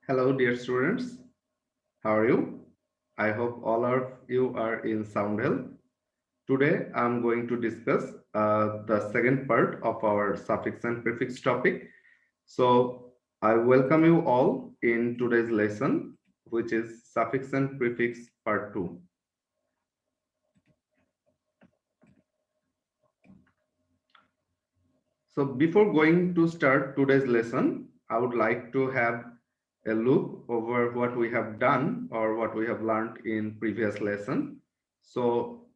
Hello, dear students. How are you? I hope all of you are in sound health. Today, I'm going to discuss the second part of our suffix and prefix topic. So, I welcome you all in today's lesson, which is suffix and prefix part 2. So, before going to start today's lesson, I would like to have a look over what we have done or what we have learned in previous lesson. So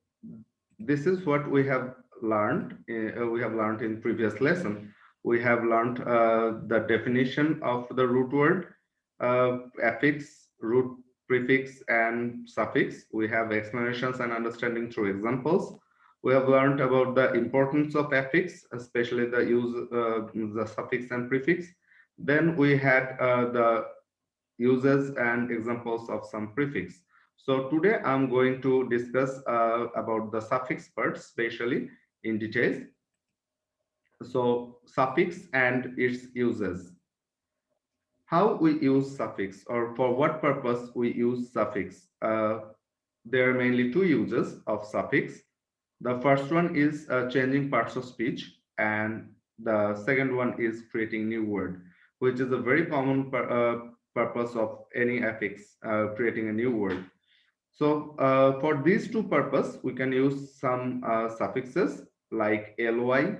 this is what we have learned. We have learned in previous lesson. We have learned the definition of the root word, affix, root prefix, and suffix. We have explanations and understanding through examples. We have learned about the importance of affix, especially the use the suffix and prefix. Then we had the uses and examples of some prefix. So today I'm going to discuss about the suffix part, especially in details. So suffix and its uses. How we use suffix or for what purpose we use suffix. There are mainly two uses of suffix. The first one is changing parts of speech, and the second one is creating new word, which is a very common purpose of any affix, creating a new word. So for these two purposes, we can use some suffixes like ly,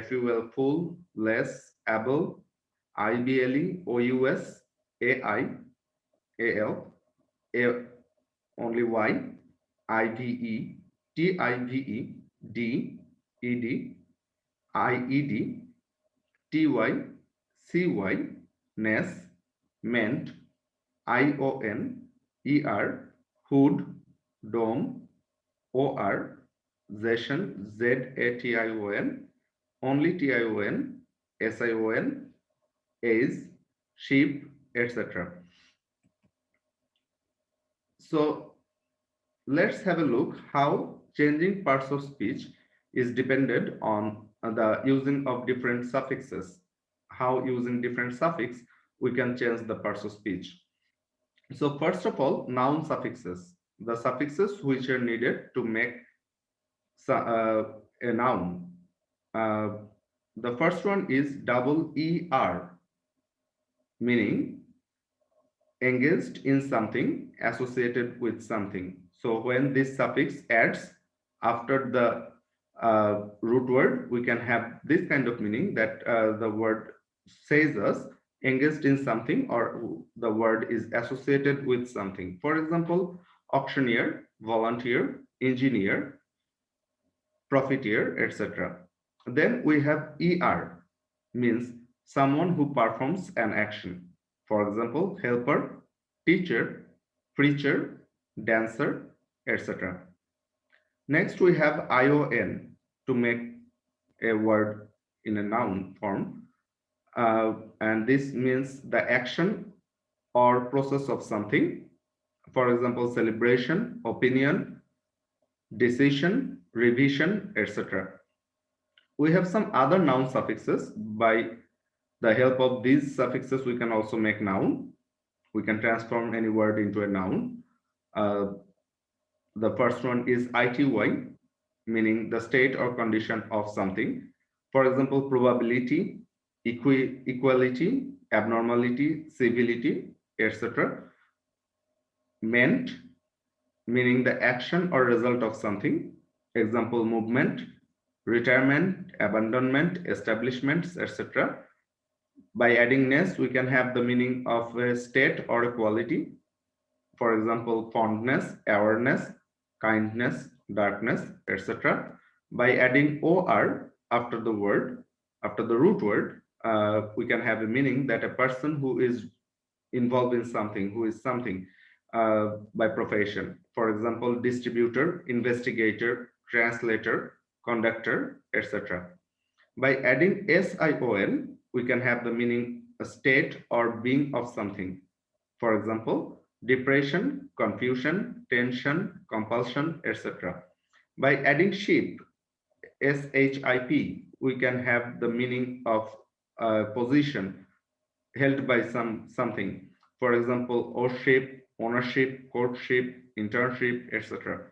ful, full, less, able, ible, ous, ai, al, a, only y, ive, tive, d, ed, ied, ty, cy, ness, meant, ion, er, hood, dome, or, zation, zation, only tion, sion, is, sheep, etc. So let's have a look how changing parts of speech is dependent on the using of different suffixes. How using different suffix we can change the parts of speech. So first of all, noun suffixes. The suffixes which are needed to make a noun. Uh, the first one is double ER, meaning engaged in something, associated with something. So when this suffix adds after the root word, we can have this kind of meaning that the word says us engaged in something or the word is associated with something. For example, auctioneer, volunteer, engineer, profiteer, etc. Then we have ER, means someone who performs an action. For example, helper, teacher, preacher, dancer, etc. Next, we have ION to make a word in a noun form. And this means the action or process of something. For example, celebration, opinion, decision, revision, etc. We have some other noun suffixes. By the help of these suffixes, we can also make noun. We can transform any word into a noun. Uh, the first one is ity, meaning the state or condition of something. For example, probability, equality, abnormality, civility, etc. Meant, meaning the action or result of something. Example, movement, retirement, abandonment, establishments, etc. By adding ness, we can have the meaning of a state or a quality. For example, fondness, awareness, kindness, darkness, etc. By adding or after the word, after the root word, we can have a meaning that a person who is involved in something, who is something by profession. For example, distributor, investigator, translator, conductor, etc. By adding sion, we can have the meaning a state or being of something. For example, depression, confusion, tension, compulsion, etc. By adding sheep, ship, we can have the meaning of position held by something. For example, ownership, ownership, courtship, internship, etc.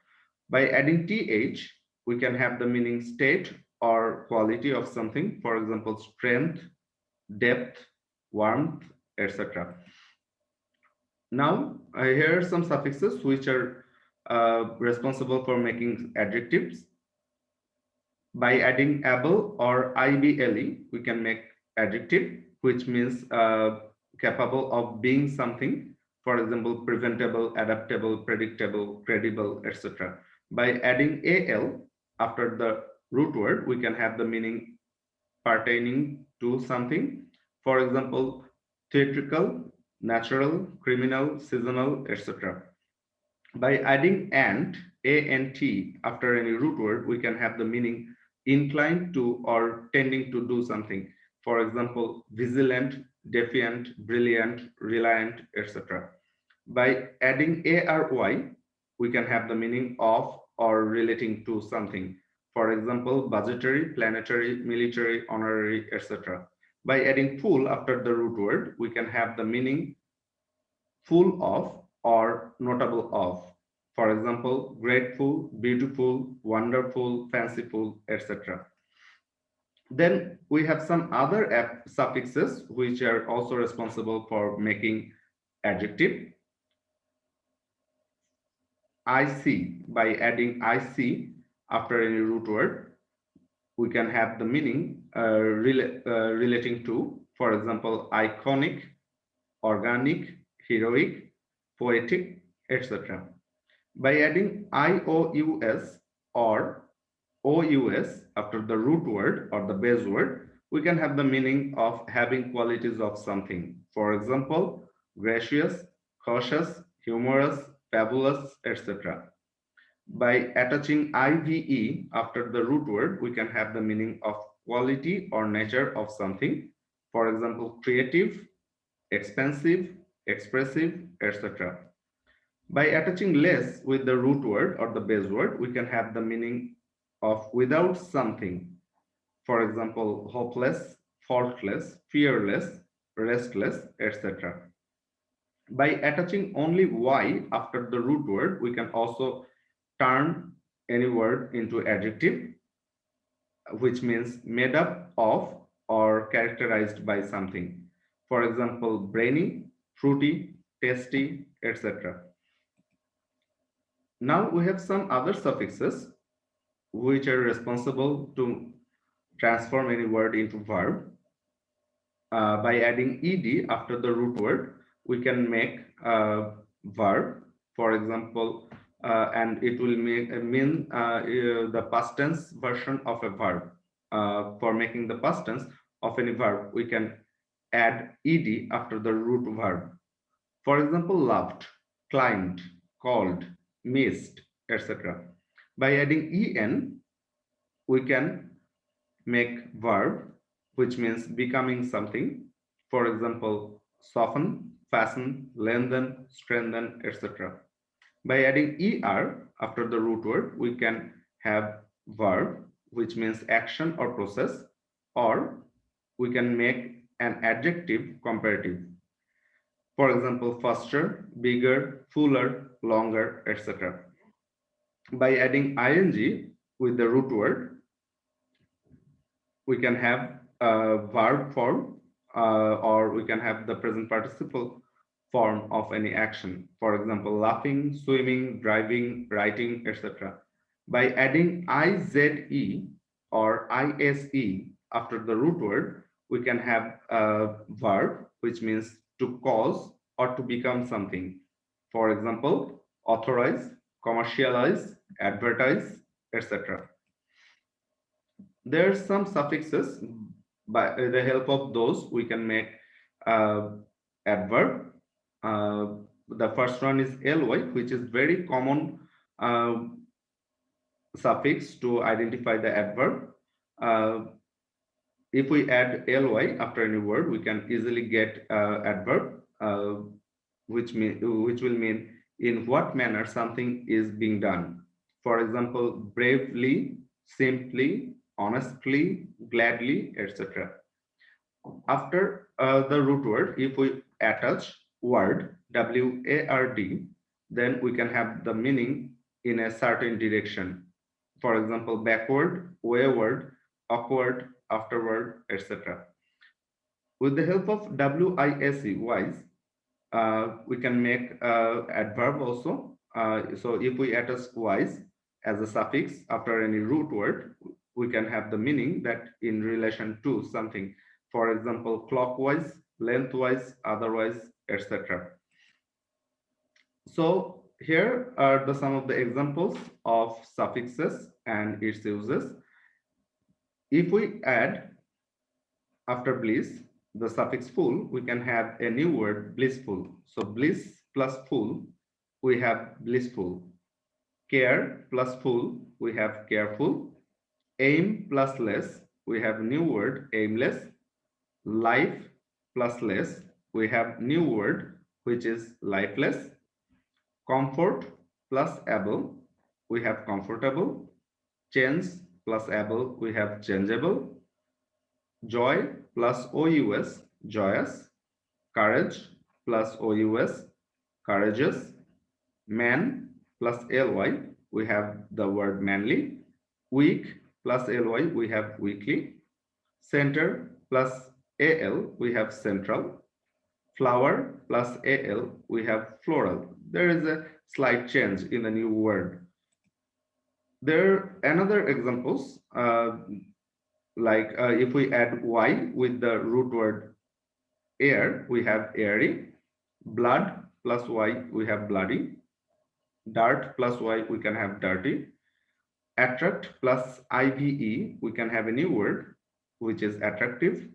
By adding th, we can have the meaning state or quality of something. For example, strength, depth, warmth, etc. Now, here are some suffixes which are responsible for making adjectives. By adding able or ible, we can make adjective, which means capable of being something. For example, preventable, adaptable, predictable, credible, etc. By adding al after the root word, we can have the meaning pertaining to something. For example, theatrical, natural, criminal, seasonal, etc. By adding ant, A-N-T, after any root word, we can have the meaning inclined to or tending to do something. For example, vigilant, defiant, brilliant, reliant, etc. By adding ARY, we can have the meaning of or relating to something. For example, budgetary, planetary, military, honorary, etc. By adding full after the root word, we can have the meaning full of or notable of. For example, grateful, beautiful, wonderful, fanciful, etc. Then we have some other suffixes which are also responsible for making adjective. IC, by adding IC after any root word, we can have the meaning relating to, for example, iconic, organic, heroic, poetic, etc. By adding IOUS or OUS after the root word or the base word, we can have the meaning of having qualities of something. For example, gracious, cautious, humorous, fabulous, etc. By attaching IVE after the root word, we can have the meaning of quality or nature of something. For example, creative, expensive, expressive, etc. By attaching less with the root word or the base word, we can have the meaning of without something. For example, hopeless, faultless, fearless, restless, etc. By attaching only y after the root word, we can also turn any word into adjective, which means made up of or characterized by something. For example, brainy, fruity, tasty, etc. Now we have some other suffixes which are responsible to transform any word into verb. By adding ed after the root word, we can make a verb. For example, and it will mean the past tense version of a verb. For making the past tense of any verb, we can add ed after the root verb. For example, loved, climbed, called, missed, etc. By adding en, we can make verb, which means becoming something. For example, soften, fasten, lengthen, strengthen, etc. By adding er after the root word, we can have verb, which means action or process, or we can make an adjective comparative. For example, faster, bigger, fuller, longer, etc. By adding ing with the root word, we can have a verb form or we can have the present participle form of any action. For example, laughing, swimming, driving, writing, etc. By adding ize or ise after the root word, we can have a verb which means to cause or to become something. For example, authorize, commercialize, advertise, etc. There are some suffixes. By the help of those, we can make adverb. The first one is ly, which is very common suffix to identify the adverb. If we add ly after any word, we can easily get adverb, which will mean in what manner something is being done. For example, bravely, simply, honestly, gladly, etc. After the root word, if we attach word, W-A-R-D, then we can have the meaning in a certain direction. For example, backward, wayward, awkward, afterward, etc. With the help of W-I-S-E, wise, we can make adverb also. So if we attach wise as a suffix after any root word, we can have the meaning that in relation to something. For example, clockwise, lengthwise, otherwise, etc. So here are some of the examples of suffixes and its uses. If we add after bliss the suffix full, we can have a new word, blissful. So bliss plus full, we have blissful. Care plus full, we have careful. Aim plus less, we have new word, aimless. Life plus less, we have new word, which is lifeless. Comfort plus able, we have comfortable. Change plus able, we have changeable. Joy plus OUS, joyous. Courage plus OUS, courageous. Man plus ly, we have the word manly. Weak plus ly, we have weakly. Center plus al, we have central. Flower plus al, we have floral. There is a slight change in the new word. There are another examples, like if we add y with the root word air, we have airy. Blood plus y, we have bloody. Dirt plus y, we can have dirty. Attract plus IVE, we can have a new word, which is attractive.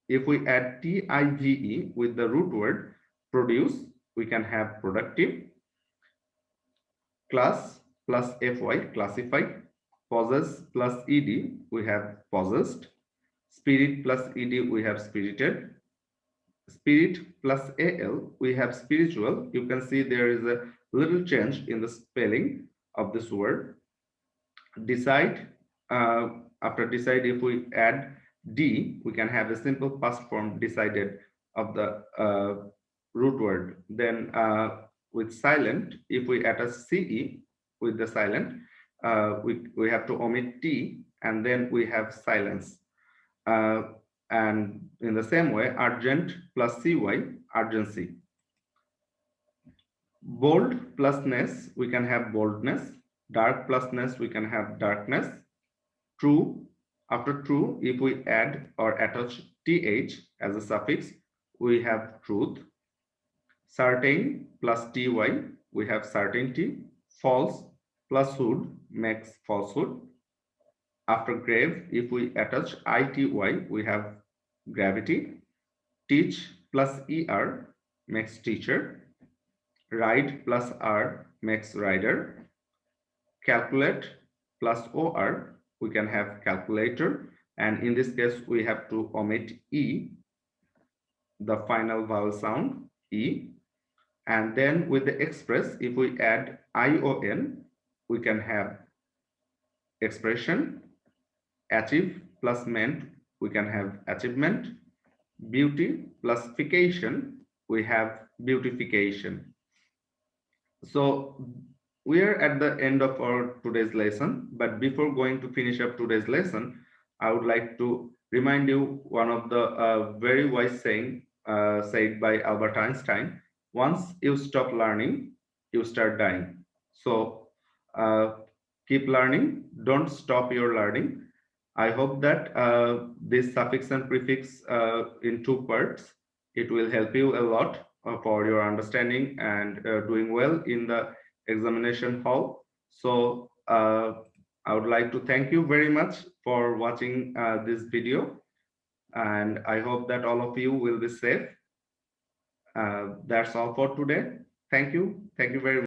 If we add TIVE with the root word produce, we can have productive. Class plus FY, classified. Possess plus ED, we have possessed. Spirit plus ED, we have spirited. Spirit plus AL, we have spiritual. You can see there is a little change in the spelling of this word. Decide, after decide, if we add D, we can have a simple past form decided of the root word. Then with silent, if we add a CE with the silent, we have to omit T, and then we have silence. And in the same way, urgent plus CY, urgency. Bold plusness, we can have boldness. Dark plusness, we can have darkness. True, after true, if we add or attach th as a suffix, we have truth. Certain plus ty, we have certainty. False plus hood makes falsehood. After grave, if we attach ity, we have gravity. Teach plus er makes teacher. Ride plus r makes rider. Calculate plus or, we can have calculator, and in this case we have to omit e, the final vowel sound e. And then with the express, if we add ion, we can have expression. Achieve plus meant, we can have achievement. Beauty plus fication, we have beautification. So we are at the end of our today's lesson, but before going to finish up today's lesson, I would like to remind you one of the very wise saying said by Albert Einstein: once you stop learning, you start dying. So uh, keep learning, don't stop your learning. I hope that this suffix and prefix in two parts, it will help you a lot for your understanding and doing well in the examination hall. So I would like to thank you very much for watching this video, and I hope that all of you will be safe. That's all for today. Thank you. Thank you very much.